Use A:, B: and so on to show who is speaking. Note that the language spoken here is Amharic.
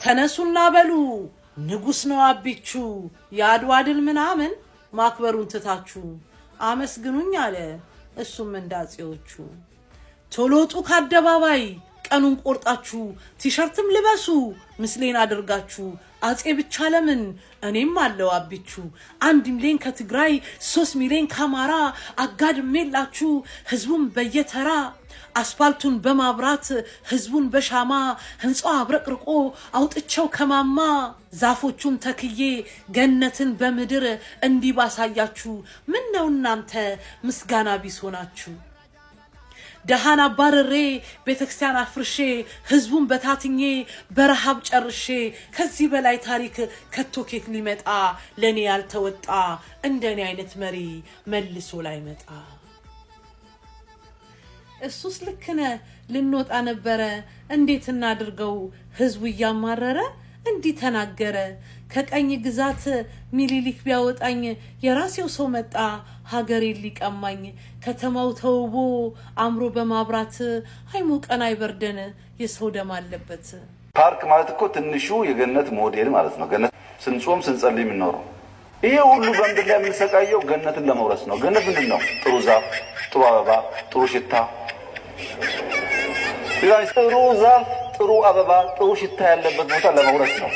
A: ተነሱና በሉ ንጉስ ነው አቢቹ ያድዋ ድል ምናምን ማክበሩን ትታችሁ አመስግኑኝ አለ እሱም እንዳጽዮቹ ቶሎጡ ካደባባይ ቀኑን ቆርጣችሁ ቲሸርትም ልበሱ ምስሌን አድርጋችሁ አጼ ብቻ ለምን እኔም አለው አቢቹ 1 ሚሊዮን ከትግራይ 3 ሚሊዮን ከአማራ አጋድሜላችሁ ህዝቡን በየተራ አስፋልቱን በማብራት ህዝቡን በሻማ ህንጻው አብረቅርቆ አውጥቸው ከማማ ዛፎቹን ተክዬ ገነትን በመድር እንዲባሳያችሁ ምን ነው እናንተ ምስጋና ቢሶናችሁ ደሃና ባረሬ ቤተክርስቲያን አፍርሼ ህዝቡን በታትኜ በረሃብ ጨርሼ ከዚህ በላይ ታሪክ ከቶኬት ሊመጣ ለኔ ያልተወጣ እንደኔ አይነት መሪ መልሶ ላይ መጣ እሱስ ልክነ ልንወጣ ነበረ እንዴት እናድርገው ህዝቡ ያማረረ እንዲ ተናገረ ከቀኝ ግዛት ሚሊሊክ ቢያወጣኝ የራሴው ሰው መጣ ሀገሬ ሊቀማኝ ከተማው ተውቦ አምሮ በማብራት አይሞቀን አይበርደን የሰው ደም አለበት
B: ፓርክ ማለት እኮ ትንሹ የገነት ሞዴል ማለት ነው ገነት ስንጾም ስንጸልይ ምንኖረው ይሄ ሁሉ በእንግዲህ ላይ የምንሰቃየው ገነትን ለመውረስ ነው ገነት ምንድነው ጥሩ ዛፍ ጥሩ አበባ ጥሩ ሽታ ጥሩ ዛፍ ጥሩ አበባ ጥሩ ሽታ ያለበት ቦታ ለመውረስ ነው